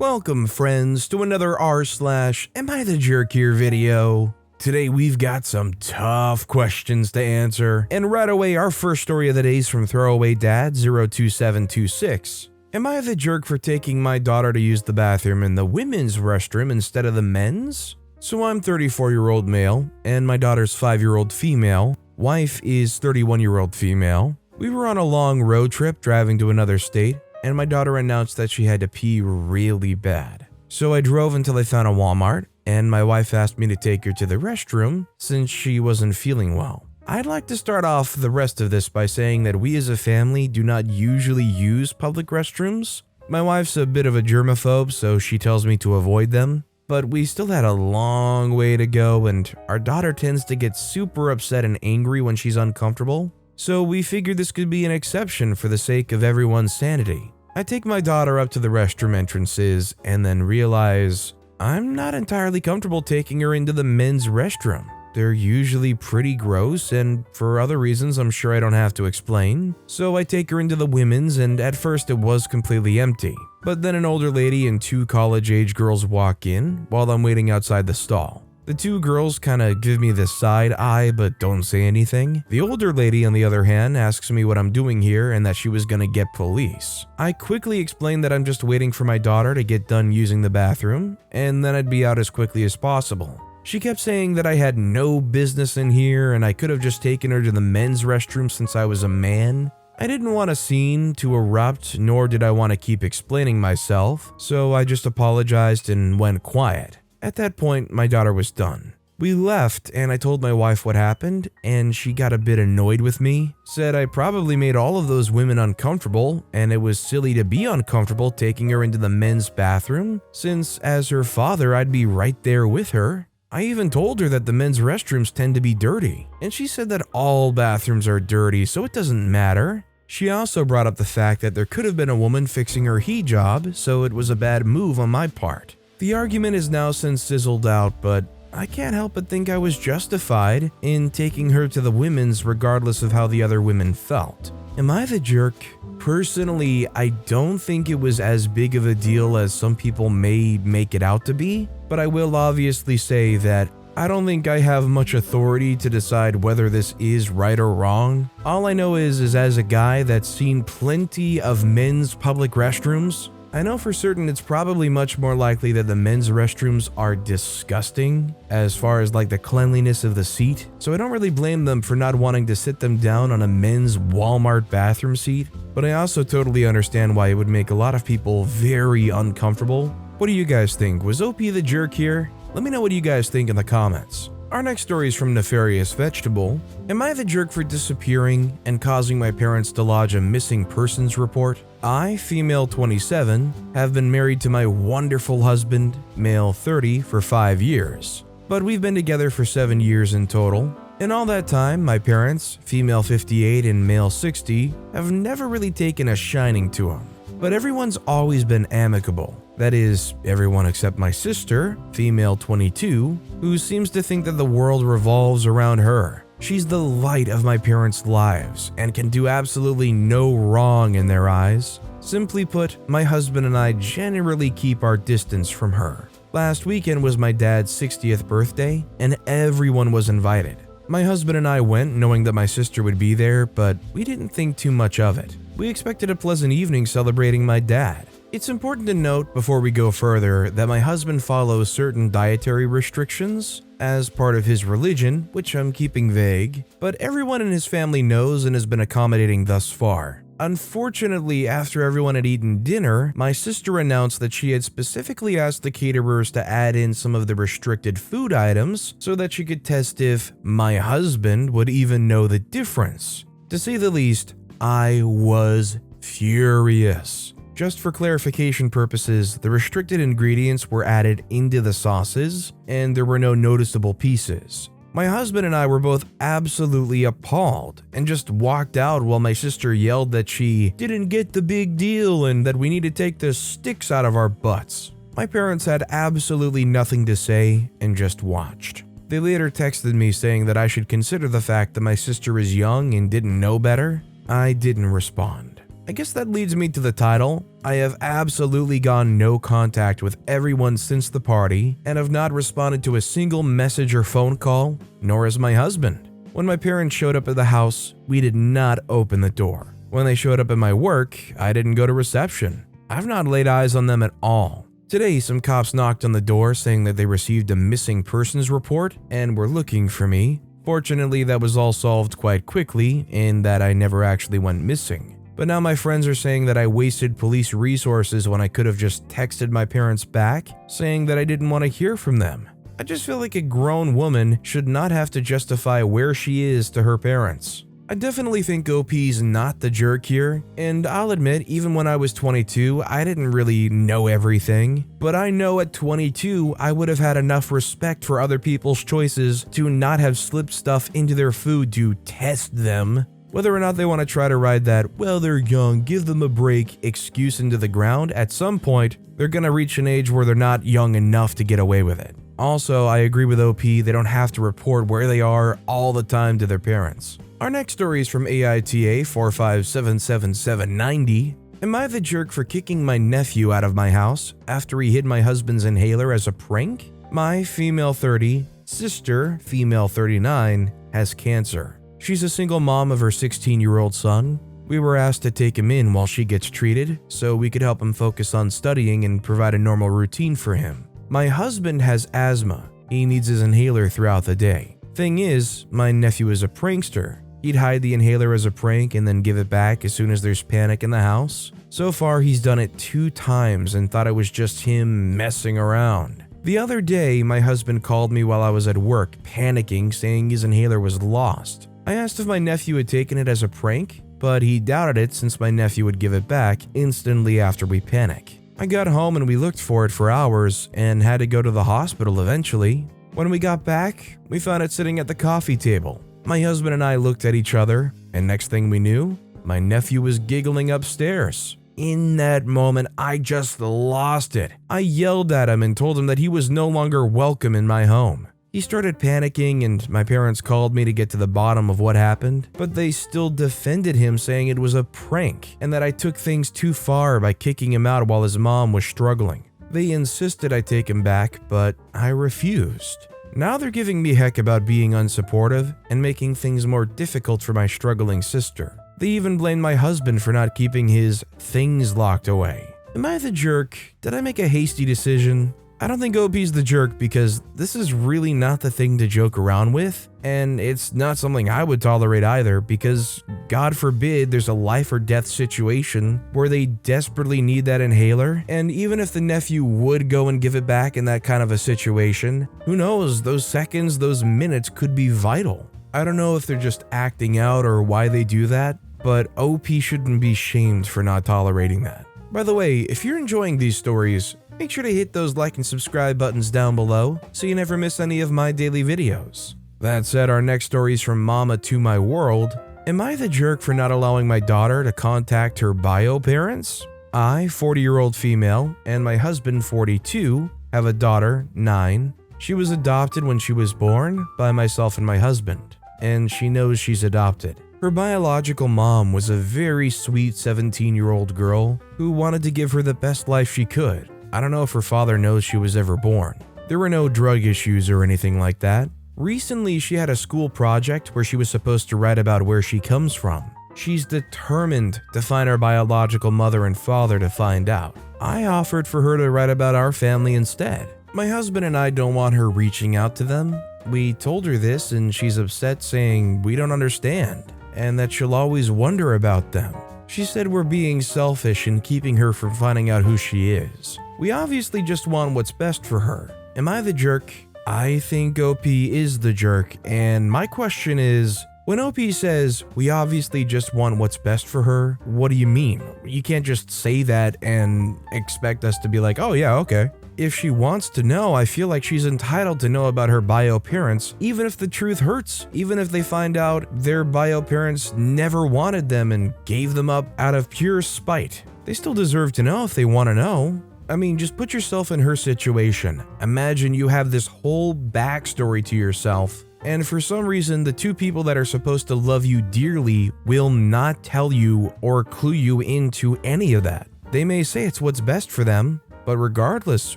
Welcome friends to another r/slash am I the jerk here video. Today we've got some tough questions to answer, and right away our first story of the day is from Throwaway Dad 02726. Am I the jerk for taking my daughter to use the bathroom in the women's restroom instead of the men's? So I'm 34-year-old male, and my daughter's 5-year-old female. Wife is 31-year-old female. We were on a long road trip driving to another state, and my daughter announced that she had to pee really bad. So I drove until I found a Walmart, and my wife asked me to take her to the restroom since she wasn't feeling well. I'd like to start off the rest of this by saying that we as a family do not usually use public restrooms. My wife's a bit of a germaphobe, so she tells me to avoid them. But we still had a long way to go, and our daughter tends to get super upset and angry when she's uncomfortable. So we figured this could be an exception for the sake of everyone's sanity. I take my daughter up to the restroom entrances and then realize I'm not entirely comfortable taking her into the men's restroom. They're usually pretty gross, and for other reasons I'm sure I don't have to explain. So I take her into the women's, and at first it was completely empty. But then an older lady and 2 college-age girls walk in while I'm waiting outside the stall. The 2 girls kinda give me the side eye but don't say anything. The older lady, on the other hand, asks me what I'm doing here and that she was gonna get police. I quickly explain that I'm just waiting for my daughter to get done using the bathroom, and then I'd be out as quickly as possible. She kept saying that I had no business in here and I could have just taken her to the men's restroom since I was a man. I didn't want a scene to erupt, nor did I want to keep explaining myself, so I just apologized and went quiet. At that point, my daughter was done. We left and I told my wife what happened, and she got a bit annoyed with me, said I probably made all of those women uncomfortable and it was silly to be uncomfortable taking her into the men's bathroom, since as her father I'd be right there with her. I even told her that the men's restrooms tend to be dirty, and she said that all bathrooms are dirty so it doesn't matter. She also brought up the fact that there could have been a woman fixing her hijab, so it was a bad move on my part. The argument is now since sizzled out, but I can't help but think I was justified in taking her to the women's regardless of how the other women felt. Am I the jerk? Personally, I don't think it was as big of a deal as some people may make it out to be, but I will obviously say that I don't think I have much authority to decide whether this is right or wrong. All I know is as a guy that's seen plenty of men's public restrooms, I know for certain it's probably much more likely that the men's restrooms are disgusting as far as like the cleanliness of the seat, so I don't really blame them for not wanting to sit them down on a men's Walmart bathroom seat, but I also totally understand why it would make a lot of people very uncomfortable. What do you guys think? Was OP the jerk here? Let me know what you guys think in the comments. Our next story is from Nefarious Vegetable. Am I the jerk for disappearing and causing my parents to lodge a missing persons report? I, female 27, have been married to my wonderful husband, male 30, for 5 years. But we've been together for 7 years in total. In all that time, my parents, female 58 and male 60, have never really taken a shining to him. But everyone's always been amicable. That is, everyone except my sister, female 22, who seems to think that the world revolves around her. She's the light of my parents' lives and can do absolutely no wrong in their eyes. Simply put, my husband and I generally keep our distance from her. Last weekend was my dad's 60th birthday, and everyone was invited. My husband and I went knowing that my sister would be there, but we didn't think too much of it. We expected a pleasant evening celebrating my dad. It's important to note before we go further that my husband follows certain dietary restrictions as part of his religion, which I'm keeping vague, but everyone in his family knows and has been accommodating thus far. Unfortunately, after everyone had eaten dinner, my sister announced that she had specifically asked the caterers to add in some of the restricted food items so that she could test if my husband would even know the difference. To say the least, I was furious. Just for clarification purposes, the restricted ingredients were added into the sauces, and there were no noticeable pieces. My husband and I were both absolutely appalled and just walked out while my sister yelled that she didn't get the big deal and that we need to take the sticks out of our butts. My parents had absolutely nothing to say and just watched. They later texted me saying that I should consider the fact that my sister is young and didn't know better. I didn't respond. I guess that leads me to the title. I have absolutely gone no contact with everyone since the party and have not responded to a single message or phone call, nor has my husband. When my parents showed up at the house, we did not open the door. When they showed up at my work, I didn't go to reception. I've not laid eyes on them at all. Today, some cops knocked on the door saying that they received a missing persons report and were looking for me. Fortunately, that was all solved quite quickly in that I never actually went missing. But now my friends are saying that I wasted police resources when I could have just texted my parents back, saying that I didn't want to hear from them. I just feel like a grown woman should not have to justify where she is to her parents. I definitely think OP's not the jerk here, and I'll admit, even when I was 22, I didn't really know everything. But I know at 22, I would have had enough respect for other people's choices to not have slipped stuff into their food to test them. Whether or not they want to try to ride that, well, they're young, give them a break excuse into the ground, at some point, they're gonna reach an age where they're not young enough to get away with it. Also, I agree with OP, they don't have to report where they are all the time to their parents. Our next story is from AITA 4577790. Am I the jerk for kicking my nephew out of my house after he hid my husband's inhaler as a prank? My female 30, sister, female 39, has cancer. She's a single mom of her 16-year-old son. We were asked to take him in while she gets treated so we could help him focus on studying and provide a normal routine for him. My husband has asthma. He needs his inhaler throughout the day. Thing is, my nephew is a prankster. He'd hide the inhaler as a prank and then give it back as soon as there's panic in the house. So far, he's done it 2 times and thought it was just him messing around. The other day, my husband called me while I was at work, panicking, saying his inhaler was lost. I asked if my nephew had taken it as a prank, but he doubted it since my nephew would give it back instantly after we panic. I got home and we looked for it for hours and had to go to the hospital eventually. When we got back, we found it sitting at the coffee table. My husband and I looked at each other, and next thing we knew, my nephew was giggling upstairs. In that moment, I just lost it. I yelled at him and told him that he was no longer welcome in my home. He started panicking and my parents called me to get to the bottom of what happened, but they still defended him saying it was a prank and that I took things too far by kicking him out while his mom was struggling. They insisted I take him back, but I refused. Now they're giving me heck about being unsupportive and making things more difficult for my struggling sister. They even blame my husband for not keeping his things locked away. Am I the jerk? Did I make a hasty decision? I don't think OP's the jerk because this is really not the thing to joke around with, and it's not something I would tolerate either because, God forbid, there's a life or death situation where they desperately need that inhaler, and even if the nephew would go and give it back in that kind of a situation, who knows, those seconds, those minutes could be vital. I don't know if they're just acting out or why they do that, but OP shouldn't be shamed for not tolerating that. By the way, if you're enjoying these stories, make sure to hit those like and subscribe buttons down below so you never miss any of my daily videos. That said, our next story is from Mama to My World. Am I the jerk for not allowing my daughter to contact her bio parents? I, 40-year-old female, and my husband, 42, have a daughter, 9. She was adopted when she was born by myself and my husband, and she knows she's adopted. Her biological mom was a very sweet 17-year-old girl who wanted to give her the best life she could. I don't know if her father knows she was ever born. There were no drug issues or anything like that. Recently, she had a school project where she was supposed to write about where she comes from. She's determined to find our biological mother and father to find out. I offered for her to write about our family instead. My husband and I don't want her reaching out to them. We told her this and she's upset, saying we don't understand and that she'll always wonder about them. She said we're being selfish and keeping her from finding out who she is. We obviously just want what's best for her. Am I the jerk? I think OP is the jerk, and my question is, when OP says, we obviously just want what's best for her, what do you mean? You can't just say that and expect us to be like, oh yeah, okay. If she wants to know, I feel like she's entitled to know about her bio parents, even if the truth hurts, even if they find out their bio parents never wanted them and gave them up out of pure spite. They still deserve to know if they want to know. I mean, just put yourself in her situation. Imagine you have this whole backstory to yourself, and for some reason, the 2 people that are supposed to love you dearly will not tell you or clue you into any of that. They may say it's what's best for them, but regardless,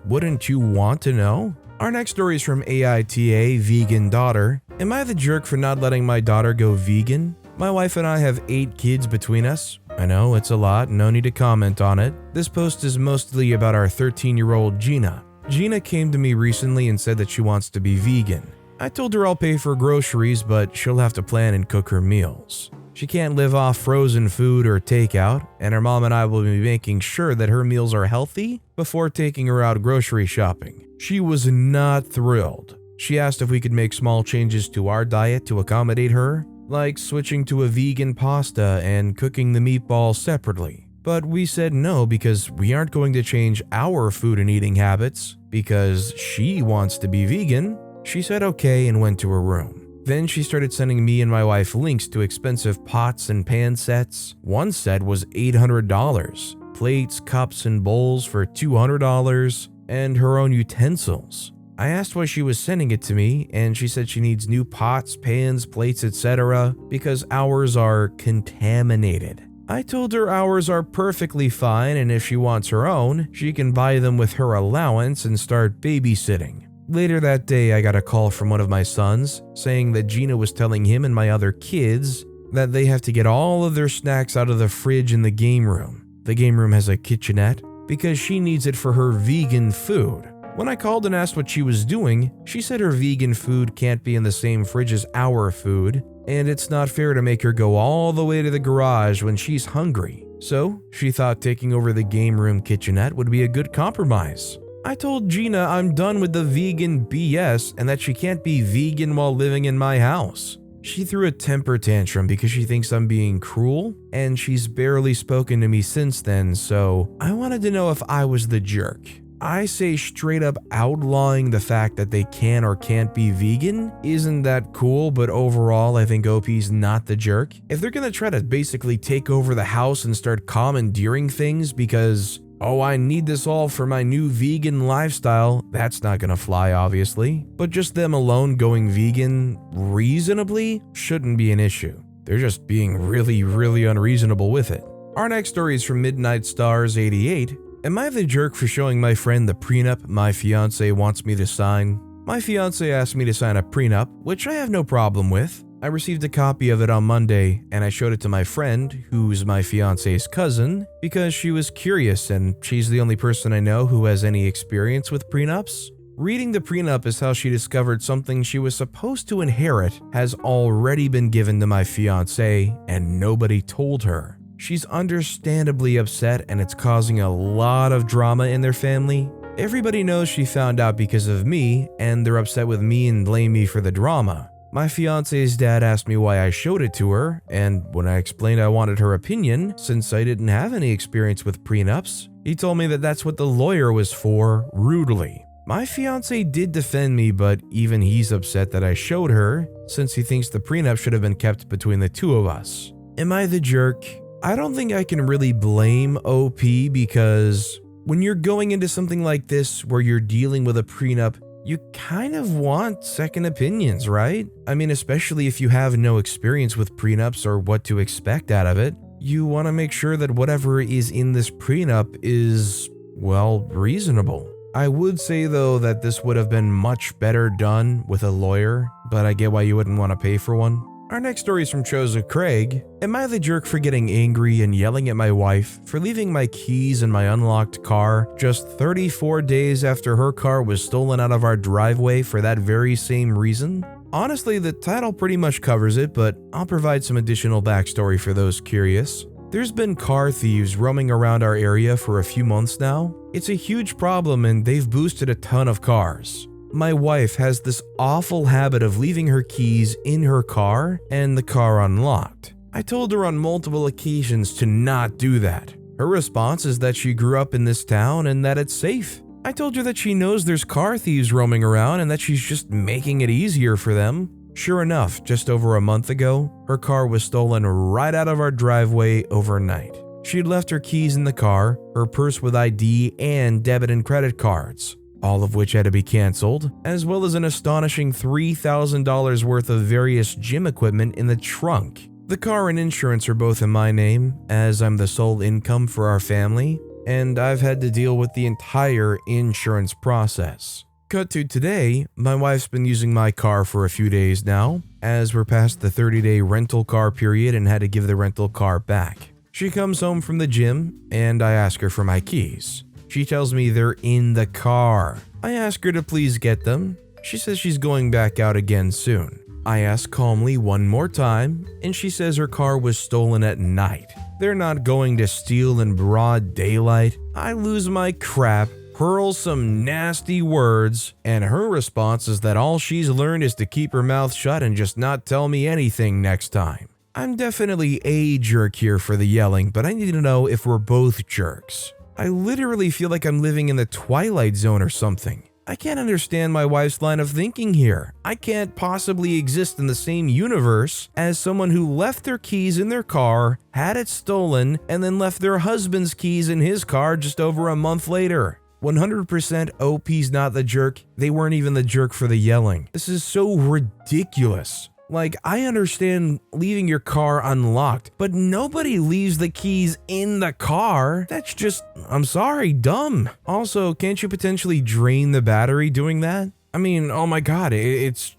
wouldn't you want to know? Our next story is from AITA, vegan daughter. Am I the jerk for not letting my daughter go vegan? My wife and I have 8 kids between us. I know, it's a lot, no need to comment on it. This post is mostly about our 13-year-old Gina. Gina came to me recently and said that she wants to be vegan. I told her I'll pay for groceries, but she'll have to plan and cook her meals. She can't live off frozen food or takeout, and her mom and I will be making sure that her meals are healthy before taking her out grocery shopping. She was not thrilled. She asked if we could make small changes to our diet to accommodate her, like switching to a vegan pasta and cooking the meatballs separately. But we said no because we aren't going to change our food and eating habits because she wants to be vegan. She said okay and went to her room. Then she started sending me and my wife links to expensive pots and pan sets. One set was $800, plates, cups, and bowls for $200, and her own utensils. I asked why she was sending it to me, and she said she needs new pots, pans, plates, etc. because ours are contaminated. I told her ours are perfectly fine, and if she wants her own, she can buy them with her allowance and start babysitting. Later that day, I got a call from one of my sons saying that Gina was telling him and my other kids that they have to get all of their snacks out of the fridge in the game room. The game room has a kitchenette because she needs it for her vegan food. When I called and asked what she was doing, she said her vegan food can't be in the same fridge as our food, and it's not fair to make her go all the way to the garage when she's hungry. So, she thought taking over the game room kitchenette would be a good compromise. I told Gina I'm done with the vegan BS and that she can't be vegan while living in my house. She threw a temper tantrum because she thinks I'm being cruel, and she's barely spoken to me since then, so I wanted to know if I was the jerk. I say straight up outlawing the fact that they can or can't be vegan isn't that cool, but overall I think OP's not the jerk. If they're gonna try to basically take over the house and start commandeering things because, oh, I need this all for my new vegan lifestyle, that's not gonna fly obviously. But just them alone going vegan reasonably shouldn't be an issue. They're just being really unreasonable with it. Our next story is from Midnight Stars 88. Am I the jerk for showing my friend the prenup my fiancé wants me to sign? My fiancé asked me to sign a prenup, which I have no problem with. I received a copy of it on Monday, and I showed it to my friend, who's my fiancé's cousin, because she was curious and she's the only person I know who has any experience with prenups. Reading the prenup is how she discovered something she was supposed to inherit has already been given to my fiancé, and nobody told her. She's understandably upset, and it's causing a lot of drama in their family. Everybody knows she found out because of me, and they're upset with me and blame me for the drama. My fiance's dad asked me why I showed it to her, and when I explained I wanted her opinion, since I didn't have any experience with prenups, he told me that that's what the lawyer was for, rudely. My fiance did defend me, but even he's upset that I showed her, since he thinks the prenup should have been kept between the two of us. Am I the jerk? I don't think I can really blame OP because when you're going into something like this where you're dealing with a prenup, you kind of want second opinions, right? I mean, especially if you have no experience with prenups or what to expect out of it, you want to make sure that whatever is in this prenup is, well, reasonable. I would say though that this would have been much better done with a lawyer, but I get why you wouldn't want to pay for one. Our next story is from Chosa Craig. Am I the jerk for getting angry and yelling at my wife for leaving my keys in my unlocked car just 34 days after her car was stolen out of our driveway for that very same reason? Honestly, the title pretty much covers it, but I'll provide some additional backstory for those curious. There's been car thieves roaming around our area for a few months now. It's a huge problem and they've boosted a ton of cars. My wife has this awful habit of leaving her keys in her car and the car unlocked. I told her on multiple occasions to not do that. Her response is that she grew up in this town and that it's safe. I told her that she knows there's car thieves roaming around and that she's just making it easier for them. Sure enough, just over a month ago, her car was stolen right out of our driveway overnight. She'd left her keys in the car, her purse with ID, and debit and credit cards, all of which had to be canceled, as well as an astonishing $3,000 worth of various gym equipment in the trunk. The car and insurance are both in my name, as I'm the sole income for our family. and I've had to deal with the entire insurance process. Cut to today, my wife's been using my car for a few days now, as we're past the 30-day rental car period and had to give the rental car back. She comes home from the gym, and I ask her for my keys. She tells me they're in the car. I ask her to please get them. She says she's going back out again soon. I ask calmly one more time, and she says her car was stolen at night. They're not going to steal in broad daylight. I lose my crap, hurl some nasty words, and her response is that all she's learned is to keep her mouth shut and just not tell me anything next time. I'm definitely a jerk here for the yelling, but I need to know if we're both jerks. I literally feel like I'm living in the Twilight Zone or something. I can't understand my wife's line of thinking here. I can't possibly exist in the same universe as someone who left their keys in their car, had it stolen, and then left their husband's keys in his car just over a month later. 100% OP's not the jerk. They weren't even the jerk for the yelling. This is so ridiculous. Like, I understand leaving your car unlocked, but nobody leaves the keys in the car. That's just, I'm sorry, dumb. Also, can't you potentially drain the battery doing that? I mean, oh my god, it's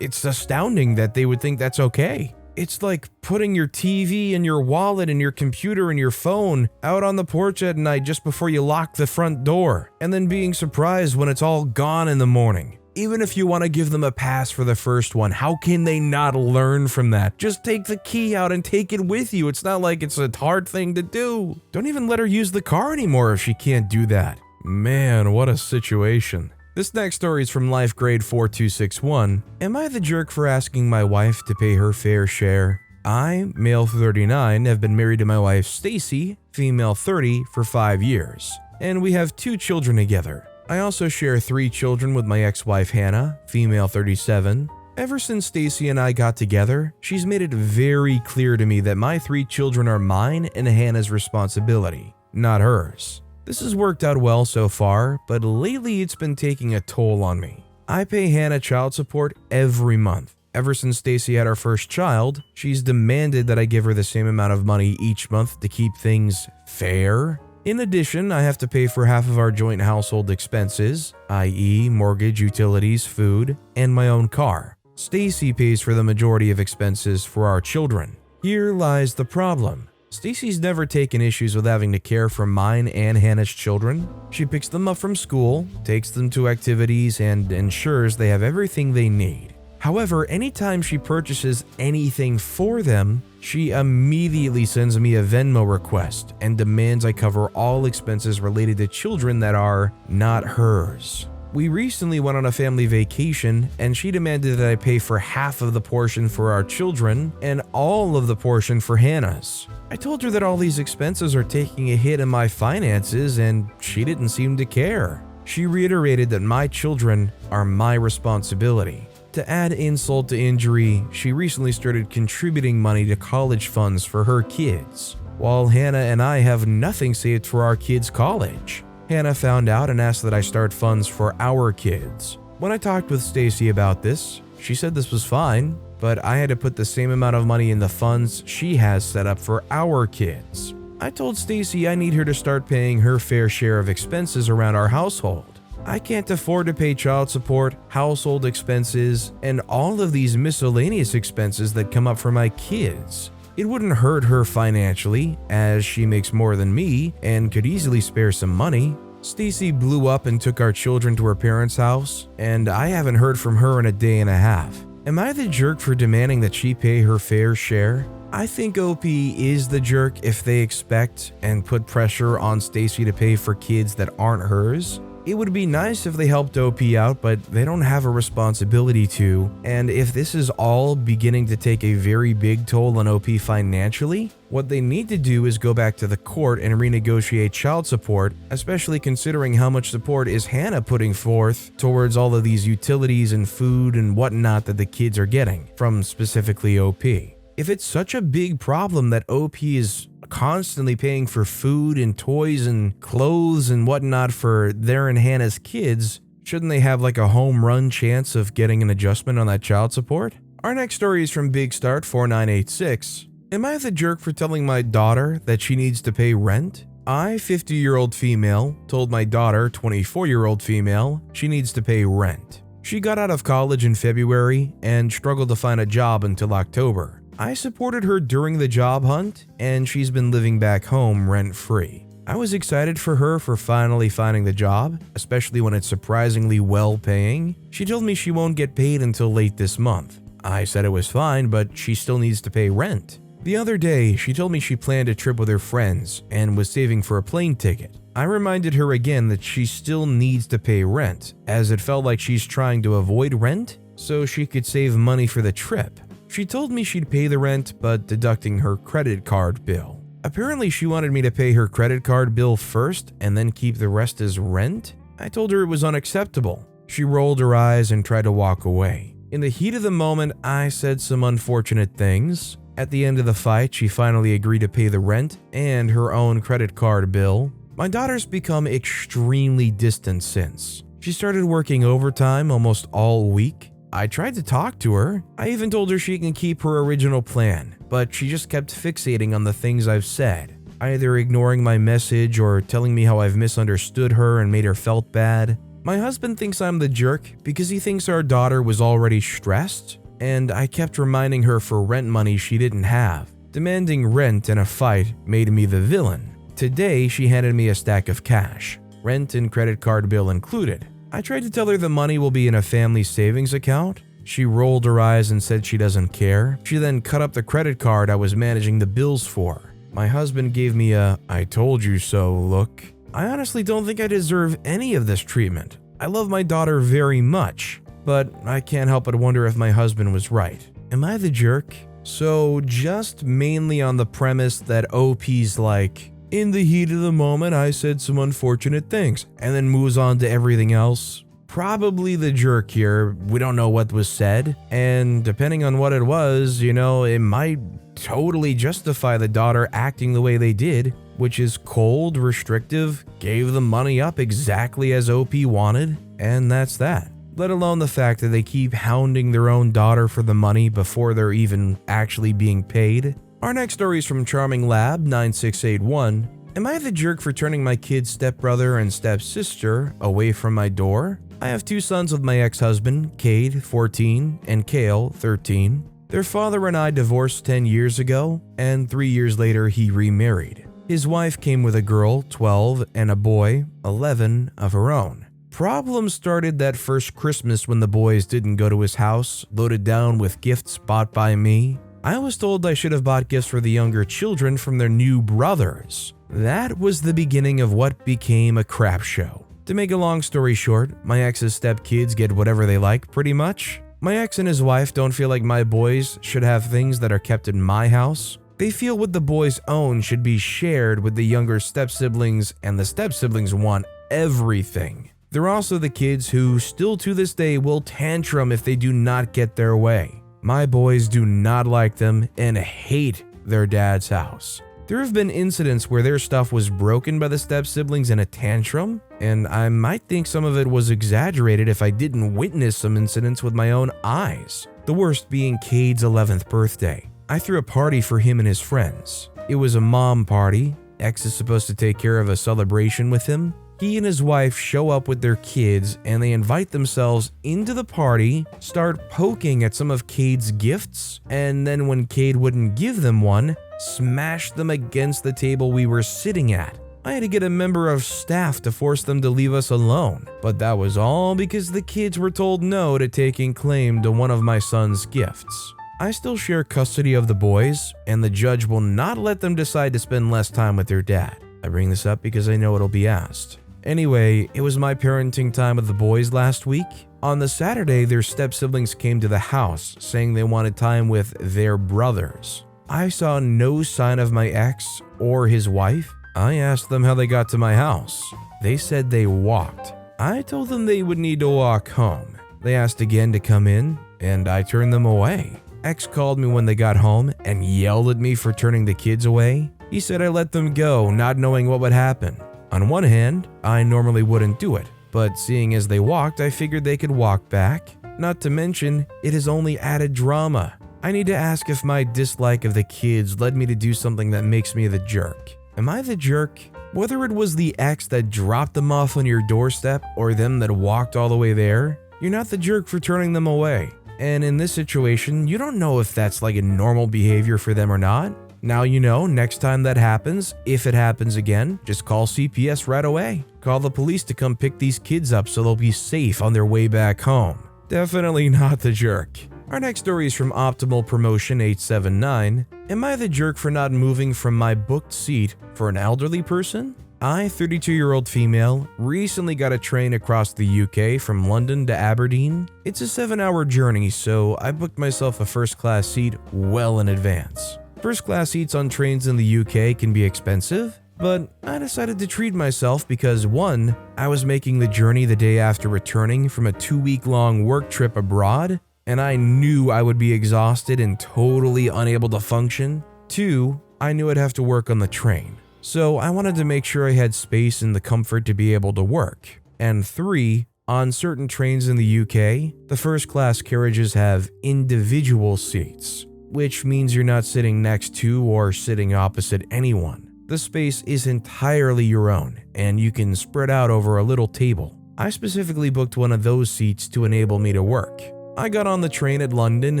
astounding that they would think that's okay. It's like putting your TV and your wallet and your computer and your phone out on the porch at night just before you lock the front door, and then being surprised when it's all gone in the morning. Even if you want to give them a pass for the first one, how can they not learn from that? Just take the key out and take it with you. It's not like it's a hard thing to do. Don't even let her use the car anymore if she can't do that. Man, what a situation. This next story is from Life Grade 4261. Am I the jerk for asking my wife to pay her fair share? I, male 39, have been married to my wife Stacy, female 30, for 5 years, and we have 2 children together. I also share 3 children with my ex-wife Hannah, female 37. Ever since Stacy and I got together, she's made it very clear to me that my 3 children are mine and Hannah's responsibility, not hers. This has worked out well so far, but lately it's been taking a toll on me. I pay Hannah child support every month. Ever since Stacy had our first child, she's demanded that I give her the same amount of money each month to keep things fair. In addition, I have to pay for half of our joint household expenses, i.e. mortgage, utilities, food, and my own car. Stacy pays for the majority of expenses for our children. Here lies the problem. Stacy's never taken issues with having to care for mine and Hannah's children. She picks them up from school, takes them to activities, and ensures they have everything they need. However, anytime she purchases anything for them, she immediately sends me a Venmo request and demands I cover all expenses related to children that are not hers. We recently went on a family vacation, and she demanded that I pay for half of the portion for our children and all of the portion for Hannah's. I told her that all these expenses are taking a hit in my finances, and she didn't seem to care. She reiterated that my children are my responsibility. To add insult to injury, she recently started contributing money to college funds for her kids, while Hannah and I have nothing saved for our kids' college. Hannah found out and asked that I start funds for our kids. When I talked with Stacy about this, she said this was fine, but I had to put the same amount of money in the funds she has set up for our kids. I told Stacy I need her to start paying her fair share of expenses around our household. I can't afford to pay child support, household expenses, and all of these miscellaneous expenses that come up for my kids. It wouldn't hurt her financially, as she makes more than me and could easily spare some money. Stacy blew up and took our children to her parents' house, and I haven't heard from her in a day and a half. Am I the jerk for demanding that she pay her fair share? I think OP is the jerk if they expect and put pressure on Stacy to pay for kids that aren't hers. It would be nice if they helped OP out, but they don't have a responsibility to, and if this is all beginning to take a very big toll on OP financially, what they need to do is go back to the court and renegotiate child support, especially considering how much support is Hannah putting forth towards all of these utilities and food and whatnot that the kids are getting from specifically OP. If it's such a big problem that OP is constantly paying for food and toys and clothes and whatnot for their and Hannah's kids, shouldn't they have like a home run chance of getting an adjustment on that child support? Our next story is from Big Start 4986. Am I the jerk for telling my daughter that she needs to pay rent? I, 50-year-old female, told my daughter, 24-year-old female, she needs to pay rent. She got out of college in February and struggled to find a job until October. I supported her during the job hunt, and she's been living back home rent-free. I was excited for her for finally finding the job, especially when it's surprisingly well-paying. She told me she won't get paid until late this month. I said it was fine, but she still needs to pay rent. The other day, she told me she planned a trip with her friends and was saving for a plane ticket. I reminded her again that she still needs to pay rent, as it felt like she's trying to avoid rent so she could save money for the trip. She told me she'd pay the rent, but deducting her credit card bill. Apparently, she wanted me to pay her credit card bill first and then keep the rest as rent. I told her it was unacceptable. She rolled her eyes and tried to walk away. In the heat of the moment, I said some unfortunate things. At the end of the fight, she finally agreed to pay the rent and her own credit card bill. My daughter's become extremely distant since. She started working overtime almost all week. I tried to talk to her. I even told her she can keep her original plan, but she just kept fixating on the things I've said, either ignoring my message or telling me how I've misunderstood her and made her felt bad. My husband thinks I'm the jerk because he thinks our daughter was already stressed, and I kept reminding her for rent money she didn't have. Demanding rent in a fight made me the villain. Today, she handed me a stack of cash, rent and credit card bill included. I tried to tell her the money will be in a family savings account. She rolled her eyes and said she doesn't care. She then cut up the credit card I was managing the bills for. My husband gave me a "I told you so" look. I honestly don't think I deserve any of this treatment. I love my daughter very much, but I can't help but wonder if my husband was right. Am I the jerk? So just mainly on the premise that OP's like, in the heat of the moment, I said some unfortunate things, and then moves on to everything else. Probably the jerk here. We don't know what was said, and depending on what it was, it might totally justify the daughter acting the way they did, which is cold, restrictive, gave the money up exactly as OP wanted, and that's that. Let alone the fact that they keep hounding their own daughter for the money before they're even actually being paid. Our next story is from Charming Lab 9681. Am I the jerk for turning my kid's stepbrother and stepsister away from my door? I have two sons with my ex-husband, Cade, 14, and Kale, 13. Their father and I divorced 10 years ago, and 3 years later he remarried. His wife came with a girl, 12, and a boy, 11, of her own. Problems started that first Christmas when the boys didn't go to his house, loaded down with gifts bought by me. I was told I should have bought gifts for the younger children from their new brothers. That was the beginning of what became a crap show. To make a long story short, my ex's stepkids get whatever they like, pretty much. My ex and his wife don't feel like my boys should have things that are kept in my house. They feel what the boys own should be shared with the younger step-siblings, and the step-siblings want everything. They're also the kids who, still to this day, will tantrum if they do not get their way. My boys do not like them and hate their dad's house. There have been incidents where their stuff was broken by the step-siblings in a tantrum, and I might think some of it was exaggerated if I didn't witness some incidents with my own eyes. The worst being Cade's 11th birthday. I threw a party for him and his friends. It was a mom party. Ex is supposed to take care of a celebration with him. He and his wife show up with their kids and they invite themselves into the party, start poking at some of Cade's gifts, and then when Cade wouldn't give them one, smash them against the table we were sitting at. I had to get a member of staff to force them to leave us alone, but that was all because the kids were told no to taking claim to one of my son's gifts. I still share custody of the boys, and the judge will not let them decide to spend less time with their dad. I bring this up because I know it'll be asked. Anyway, it was my parenting time with the boys last week. On the Saturday, their step-siblings came to the house, saying they wanted time with their brothers. I saw no sign of my ex or his wife. I asked them how they got to my house. They said they walked. I told them they would need to walk home. They asked again to come in, and I turned them away. Ex called me when they got home and yelled at me for turning the kids away. He said I let them go, not knowing what would happen. On one hand, I normally wouldn't do it, but seeing as they walked, I figured they could walk back. Not to mention, it has only added drama. I need to ask if my dislike of the kids led me to do something that makes me the jerk. Am I the jerk? Whether it was the ex that dropped them off on your doorstep or them that walked all the way there, you're not the jerk for turning them away. And in this situation, you don't know if that's like a normal behavior for them or not. Now you know, next time that happens, if it happens again, just call CPS right away. Call the police to come pick these kids up so they'll be safe on their way back home. Definitely not the jerk. Our next story is from Optimal Promotion 879. Am I the jerk for not moving from my booked seat for an elderly person? I, 32-year-old female, recently got a train across the UK from London to Aberdeen. It's a 7-hour journey, so I booked myself a first-class seat well in advance. First-class seats on trains in the UK can be expensive, but I decided to treat myself because 1, I was making the journey the day after returning from a 2-week-long work trip abroad, and I knew I would be exhausted and totally unable to function. 2, I knew I'd have to work on the train, so I wanted to make sure I had space and the comfort to be able to work. And 3, on certain trains in the UK, the first-class carriages have individual seats, which means you're not sitting next to or sitting opposite anyone. The space is entirely your own, and you can spread out over a little table. I specifically booked one of those seats to enable me to work. I got on the train at London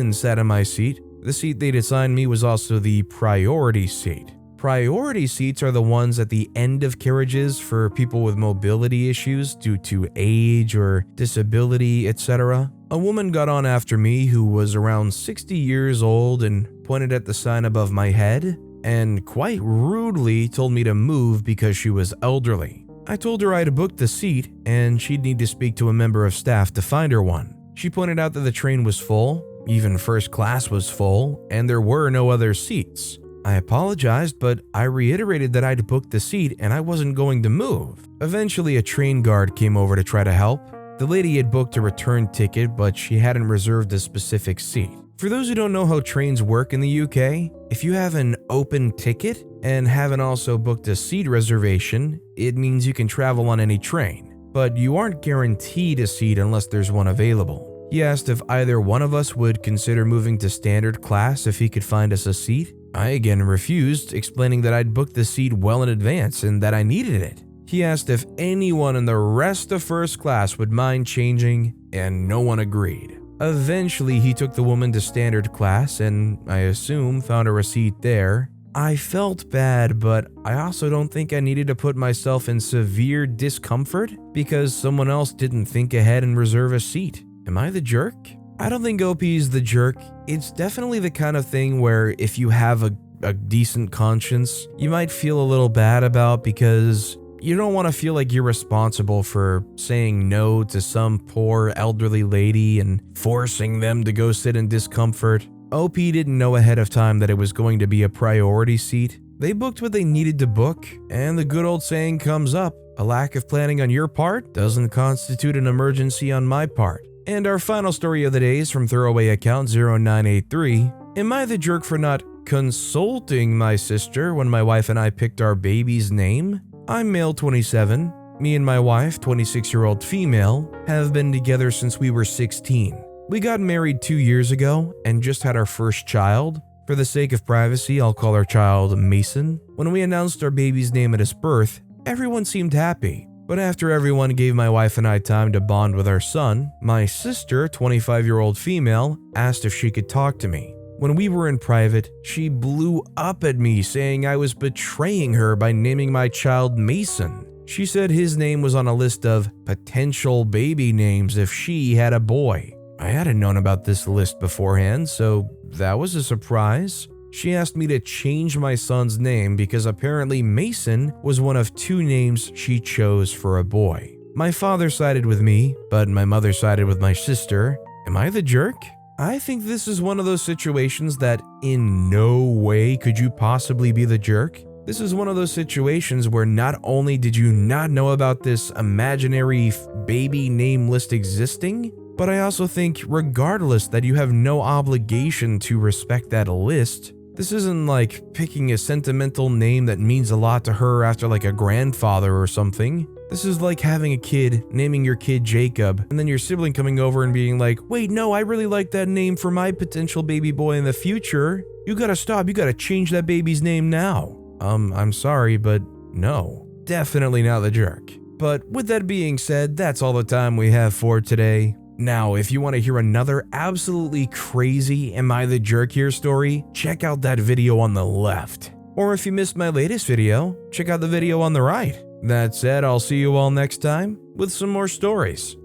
and sat in my seat. The seat they'd assigned me was also the priority seat. Priority seats are the ones at the end of carriages for people with mobility issues due to age or disability, etc. A woman got on after me who was around 60 years old and pointed at the sign above my head and quite rudely told me to move because she was elderly. I told her I'd booked the seat and she'd need to speak to a member of staff to find her one. She pointed out that the train was full, even first class was full, and there were no other seats. I apologized, but I reiterated that I'd booked the seat and I wasn't going to move. Eventually, a train guard came over to try to help. The lady had booked a return ticket, but she hadn't reserved a specific seat. For those who don't know how trains work in the UK, if you have an open ticket and haven't also booked a seat reservation, it means you can travel on any train, but you aren't guaranteed a seat unless there's one available. He asked if either one of us would consider moving to standard class if he could find us a seat. I again refused, explaining that I'd booked the seat well in advance and that I needed it. He asked if anyone in the rest of first class would mind changing, and no one agreed. Eventually, he took the woman to standard class and, I assume, found her a seat there. I felt bad, but I also don't think I needed to put myself in severe discomfort because someone else didn't think ahead and reserve a seat. Am I the jerk? I don't think OP's the jerk. It's definitely the kind of thing where if you have a decent conscience, you might feel a little bad about because you don't want to feel like you're responsible for saying no to some poor elderly lady and forcing them to go sit in discomfort. OP didn't know ahead of time that it was going to be a priority seat. They booked what they needed to book, and the good old saying comes up, a lack of planning on your part doesn't constitute an emergency on my part. And our final story of the day is from throwaway account 0983. Am I the jerk for not consulting my sister when my wife and I picked our baby's name? I'm male 27. Me and my wife, 26-year-old female, have been together since we were 16. We got married 2 years ago and just had our first child. For the sake of privacy, I'll call our child Mason. When we announced our baby's name at his birth, everyone seemed happy. But after everyone gave my wife and I time to bond with our son, my sister, 25-year-old female, asked if she could talk to me. When we were in private, she blew up at me saying I was betraying her by naming my child Mason. She said his name was on a list of potential baby names if she had a boy. I hadn't known about this list beforehand, so that was a surprise. She asked me to change my son's name because apparently Mason was one of 2 names she chose for a boy. My father sided with me, but my mother sided with my sister. Am I the jerk? I think this is one of those situations that in no way could you possibly be the jerk. This is one of those situations where not only did you not know about this imaginary baby name list existing, but I also think regardless that you have no obligation to respect that list. This isn't like picking a sentimental name that means a lot to her after like a grandfather or something. This is like having a kid, naming your kid Jacob, and then your sibling coming over and being like, wait, no, I really like that name for my potential baby boy in the future. You gotta stop, you gotta change that baby's name now. I'm sorry, but no. definitely not the jerk. But with that being said, that's all the time we have for today. Now, if you want to hear another absolutely crazy Am I the Jerk Here story, check out that video on the left. Or if you missed my latest video, check out the video on the right. That said, I'll see you all next time with some more stories.